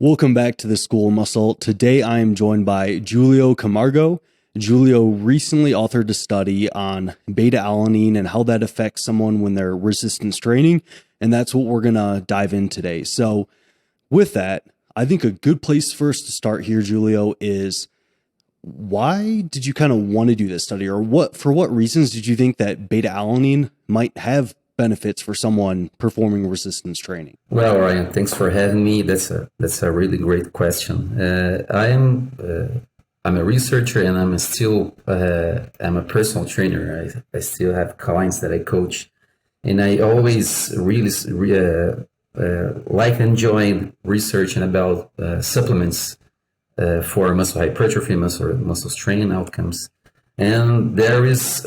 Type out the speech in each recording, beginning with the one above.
Welcome back to the School of Muscle. Today I am joined by Julio Camargo. Julio recently authored a study on beta alanine and how that affects someone when they're resistance training, and that's what we're going to dive in today. So with that, I think a good place for us to start here, Julio, is why did you kind of want to do this study, or for what reasons did you think that beta alanine might have benefits for someone performing resistance training? Well, Ryan, thanks for having me. That's a really great question. I'm a researcher, and I'm a personal trainer. I still have clients that I coach, and I always really like enjoying researching about supplements for muscle hypertrophy, muscle training outcomes. And there is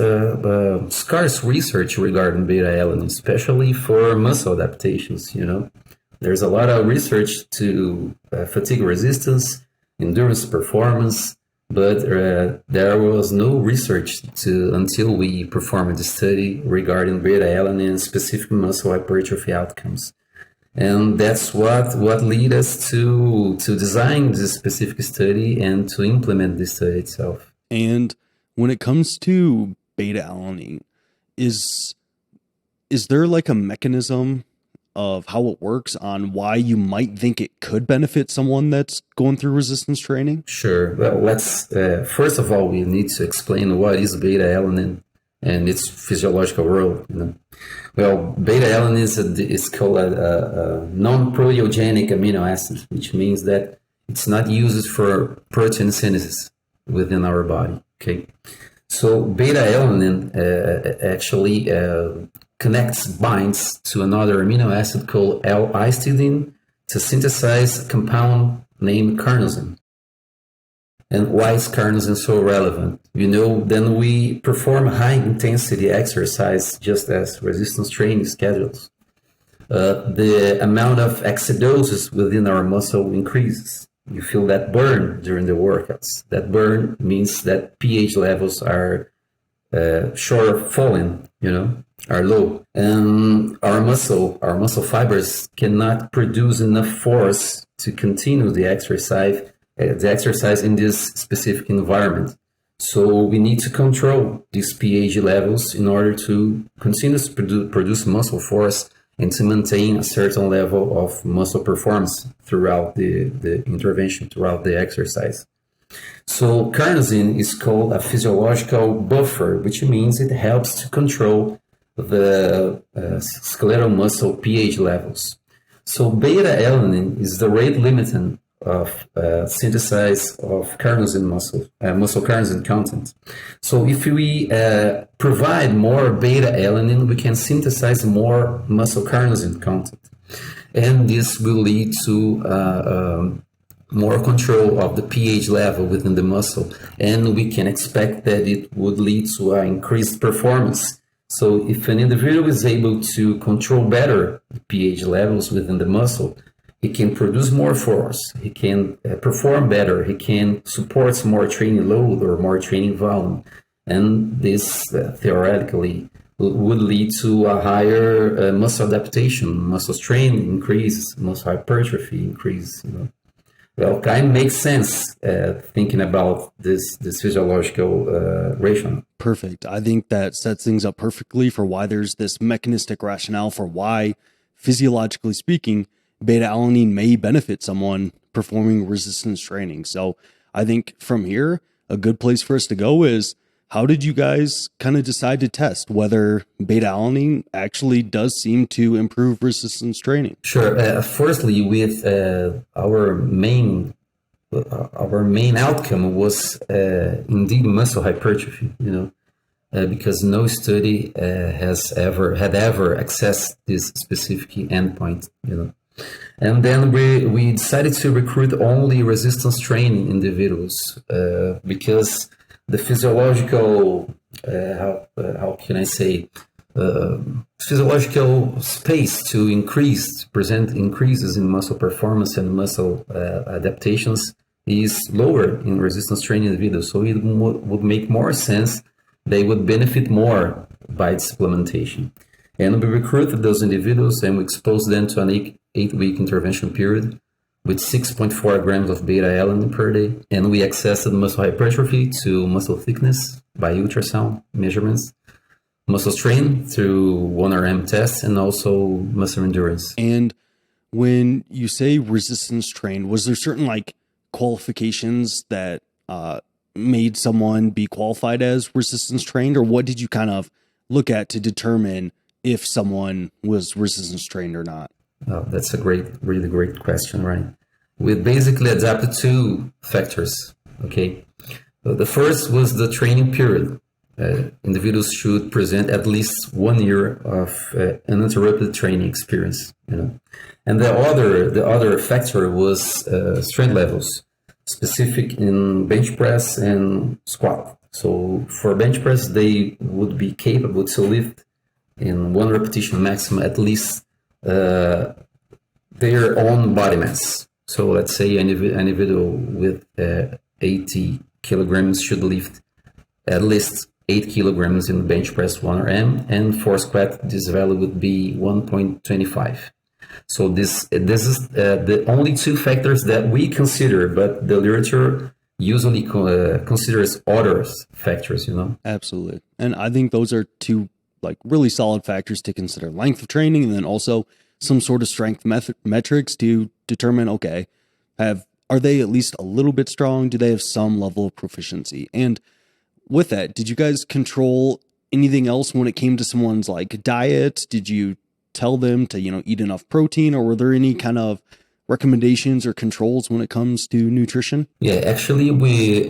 scarce research regarding beta alanine, especially for muscle adaptations. There's a lot of research to fatigue resistance, endurance performance, but there was no research until we performed the study regarding beta alanine specific muscle hypertrophy outcomes. And that's what led us to design this specific study and to implement the study itself. And when it comes to beta alanine, is there like a mechanism of how it works on why you might think it could benefit someone that's going through resistance training? Sure. Well, let's first of all, we need to explain what is beta alanine and its physiological role. Well, beta alanine is called a non-proteogenic amino acid, which means that it's not used for protein synthesis within our body. Okay, so beta alanine actually binds to another amino acid called L-histidine to synthesize a compound named carnosine. And why is carnosine so relevant? Then we perform high intensity exercise just as resistance training schedules. The amount of acidosis within our muscle increases. You feel that burn during the workouts. That burn means that pH levels are falling, are low. And our muscle fibers cannot produce enough force to continue the exercise in this specific environment. So we need to control these pH levels in order to continue to produce muscle force and to maintain a certain level of muscle performance throughout the intervention, throughout the exercise. So carnosine is called a physiological buffer, which means it helps to control the skeletal muscle pH levels. So beta alanine is the rate limiting of synthesis of carnosine muscle carnosine content. So if we provide more beta alanine, we can synthesize more muscle carnosine content, and this will lead to more control of the pH level within the muscle, and we can expect that it would lead to increased performance. So if an individual is able to control better the pH levels within the muscle, he can produce more force, he can perform better, he can support more training load or more training volume. And this theoretically would lead to a higher muscle adaptation, muscle strain increase, muscle hypertrophy increase. Well, kind of makes sense thinking about this physiological rationale. Perfect. I think that sets things up perfectly for why there's this mechanistic rationale for why, physiologically speaking, beta alanine may benefit someone performing resistance training. So I think from here, a good place for us to go is, how did you guys kind of decide to test whether beta alanine actually does seem to improve resistance training? Sure. Firstly, with our main outcome was indeed muscle hypertrophy. Because no study had ever accessed this specific endpoint. And then we decided to recruit only resistance training individuals because the physiological, how can I say, physiological space to present increases in muscle performance and muscle adaptations is lower in resistance training individuals. So it would make more sense. They would benefit more by supplementation. And we recruited those individuals and we exposed them to an 8-week intervention period with 6.4 grams of beta alanine per day. And we accessed muscle hypertrophy to muscle thickness by ultrasound measurements, muscle strain through 1RM tests, and also muscle endurance. And when you say resistance trained, was there certain like qualifications that made someone be qualified as resistance trained, or what did you kind of look at to determine if someone was resistance trained or not? Oh, that's a really great question, right? We basically adapted two factors, okay? The first was the training period. Individuals should present at least 1 year of uninterrupted training experience, you know. And the other factor was strength levels, specific in bench press and squat. So for bench press, they would be capable to lift in 1 repetition maximum at least their own body mass. So let's say an individual with 80 kilograms should lift at least 8 kilograms in bench press 1RM, and for squat this value would be 1.25. So this is the only two factors that we consider, but the literature usually considers other factors, you know. Absolutely. And I think those are two like really solid factors to consider: length of training, and then also some sort of strength metrics to determine, okay, are they at least a little bit strong? Do they have some level of proficiency? And with that, did you guys control anything else when it came to someone's like diet? Did you tell them to, eat enough protein, or were there any kind of recommendations or controls when it comes to nutrition? Yeah, actually we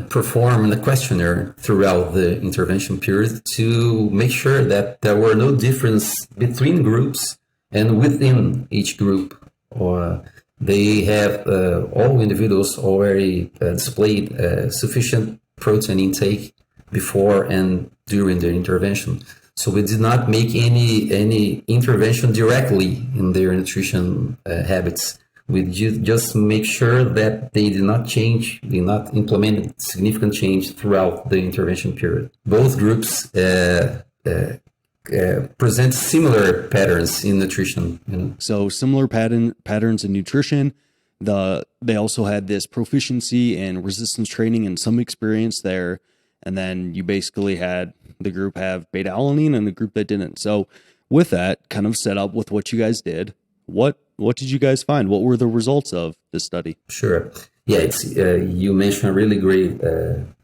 performed a questionnaire throughout the intervention period to make sure that there were no difference between groups and within each group. Or they have all individuals already displayed sufficient protein intake before and during the intervention. So we did not make any intervention directly in their nutrition habits. We just make sure that they did not implement significant change throughout the intervention period. Both groups present similar patterns in nutrition. So similar patterns in nutrition. They also had this proficiency and resistance training and some experience there. And then you basically had the group have beta alanine and the group that didn't. So with that kind of set up with what you guys did, what did you guys find? What were the results of this study? Sure. Yeah, it's you mentioned a really great,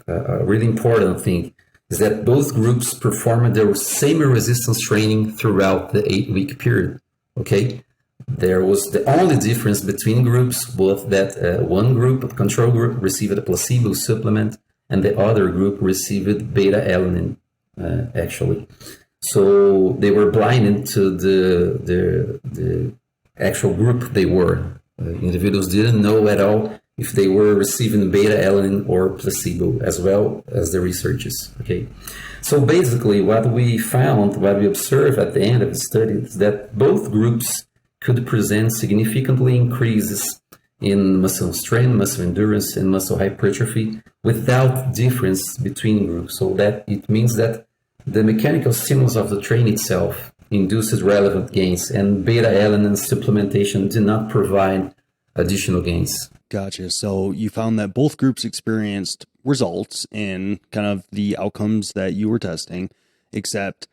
really important thing is that both groups performed the same resistance training throughout the 8-week period. Okay. There was the only difference between groups was that one group, a control group, received a placebo supplement, and the other group received beta alanine, actually. So they were blinded to the actual group they were. Individuals didn't know at all if they were receiving beta alanine or placebo, as well as the researchers. Okay. So basically what we observed at the end of the study is that both groups could present significantly increases in muscle strength, muscle endurance, and muscle hypertrophy without difference between groups. So that it means that the mechanical stimulus of the train itself induces relevant gains, and beta alanine supplementation did not provide additional gains. Gotcha. So you found that both groups experienced results in kind of the outcomes that you were testing, except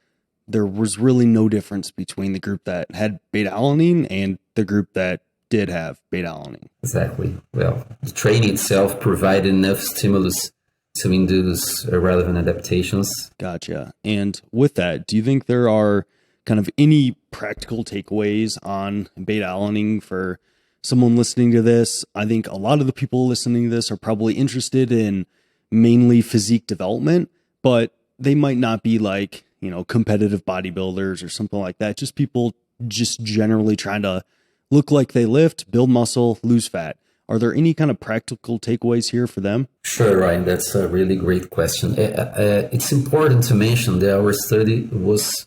there was really no difference between the group that had beta alanine and the group that did have beta alanine. Exactly. Well, the training itself provided enough stimulus to induce relevant adaptations. Gotcha. And with that, do you think there are kind of any practical takeaways on beta alanine for someone listening to this? I think a lot of the people listening to this are probably interested in mainly physique development, but they might not be like, competitive bodybuilders or something like that. Just people just generally trying to look like they lift, build muscle, lose fat. Are there any kind of practical takeaways here for them? Sure, Ryan. That's a really great question. It's important to mention that our study was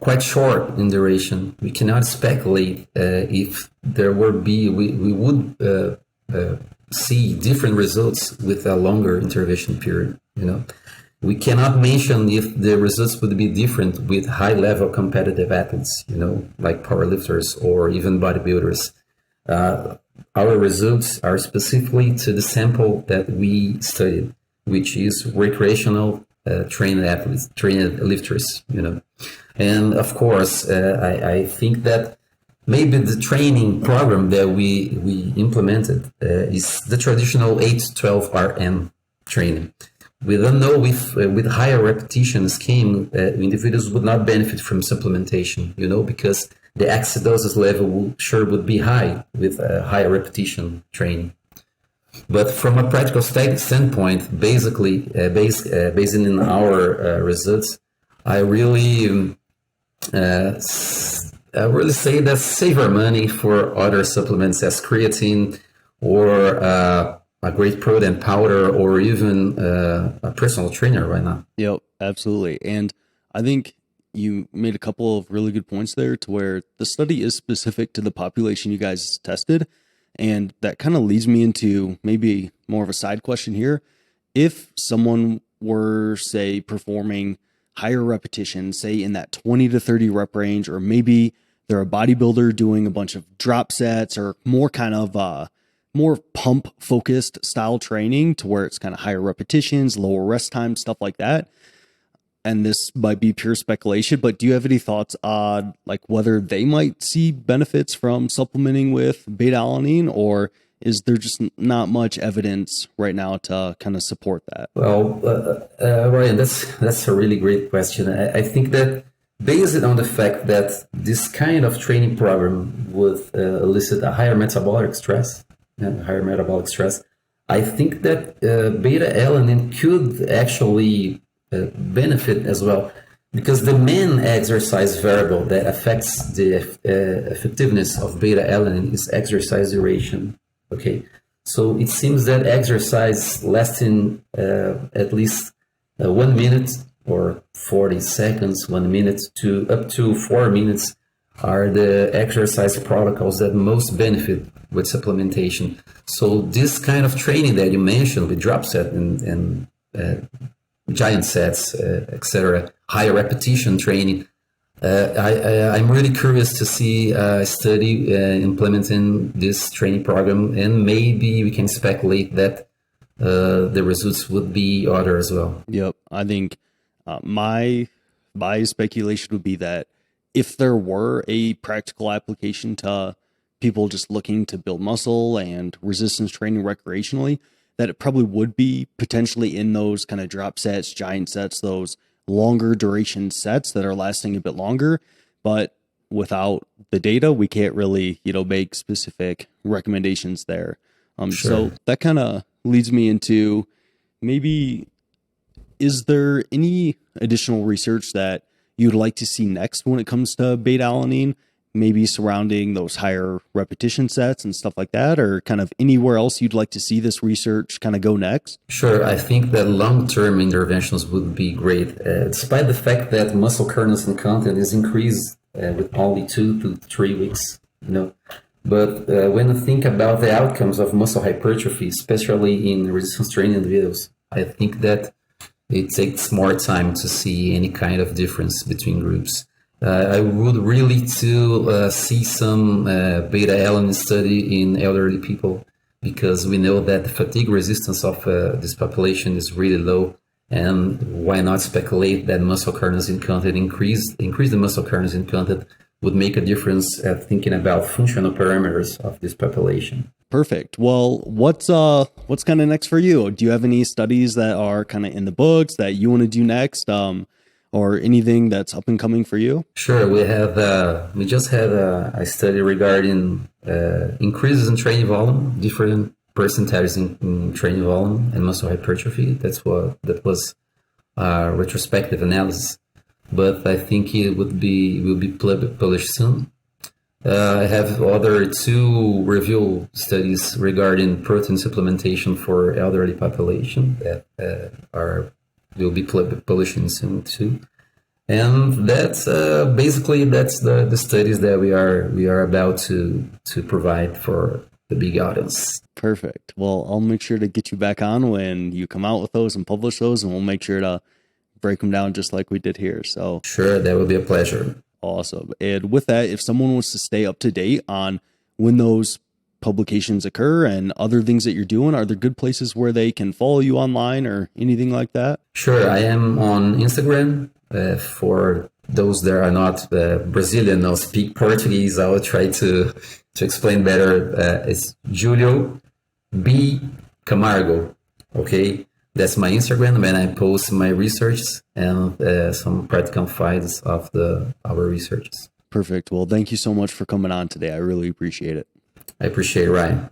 quite short in duration. We cannot speculate if there would see different results with a longer intervention period. We cannot mention if the results would be different with high-level competitive athletes, like powerlifters or even bodybuilders. Our results are specifically to the sample that we studied, which is recreational trained athletes, trained lifters, And of course, I think that maybe the training program that we implemented is the traditional 8-12 RM training. We don't know if with higher repetition scheme, individuals would not benefit from supplementation, because the acidosis level would be high with higher repetition training. But from a practical standpoint, basically, based in our results, I really say that save our money for other supplements as creatine or a great protein powder or even a personal trainer right now. Yep, absolutely. And I think you made a couple of really good points there to where the study is specific to the population you guys tested. And that kind of leads me into maybe more of a side question here. If someone were, say, performing higher repetitions, say in that 20 to 30 rep range, or maybe they're a bodybuilder doing a bunch of drop sets or more kind of more pump focused style training to where it's kind of higher repetitions, lower rest time, stuff like that. And this might be pure speculation, but do you have any thoughts on like whether they might see benefits from supplementing with beta alanine, or is there just not much evidence right now to kind of support that? Well, Ryan, that's a really great question. I think that based on the fact that this kind of training program would elicit a higher metabolic stress, I think that beta alanine could actually benefit as well, because the main exercise variable that affects the effectiveness of beta alanine is exercise duration. Okay, so it seems that exercise lasting at least 1 minute or 40 seconds, 1 minute to up to 4 minutes are the exercise protocols that most benefit with supplementation. So this kind of training that you mentioned with drop set and giant sets, etc., higher repetition training, I'm really curious to see a study implementing this training program, and maybe we can speculate that the results would be other as well. Yep, I think my speculation would be that if there were a practical application to people just looking to build muscle and resistance training recreationally, that it probably would be potentially in those kind of drop sets, giant sets, those longer duration sets that are lasting a bit longer. But without the data, we can't really, make specific recommendations there. Sure. So that kind of leads me into maybe, is there any additional research that you'd like to see next when it comes to beta alanine? Maybe surrounding those higher repetition sets and stuff like that, or kind of anywhere else you'd like to see this research kind of go next? Sure. I think that long-term interventions would be great, despite the fact that muscle carnosine content is increased with only 2 to 3 weeks, But when I think about the outcomes of muscle hypertrophy, especially in resistance training individuals, I think that it takes more time to see any kind of difference between groups. I would really to see some beta alanine study in elderly people, because we know that the fatigue resistance of this population is really low. And why not speculate that muscle carnosine content increase the muscle carnosine content would make a difference at thinking about functional parameters of this population. Perfect. Well, what's kind of next for you? Do you have any studies that are kind of in the books that you want to do next? Or anything that's up and coming for you? Sure. We just had a study regarding increases in training volume, different percentages in training volume and muscle hypertrophy. That was a retrospective analysis, but I think it will be published soon. I have other 2 review studies regarding protein supplementation for elderly population that will be publishing soon too. And that's basically the studies that we are about to provide for the big audience. Perfect. Well, I'll make sure to get you back on when you come out with those and publish those, and we'll make sure to break them down just like we did here. So sure, that would be a pleasure. Awesome. And with that, if someone wants to stay up to date on when those publications occur and other things that you're doing, are there good places where they can follow you online or anything like that? Sure, I am on Instagram. For those that are not Brazilian or speak Portuguese, I will try to explain better. It's Julio B. Camargo. Okay, that's my Instagram, and I post my research and some practical files of our researches. Perfect. Well, thank you so much for coming on today. I really appreciate it. I appreciate it, Ryan.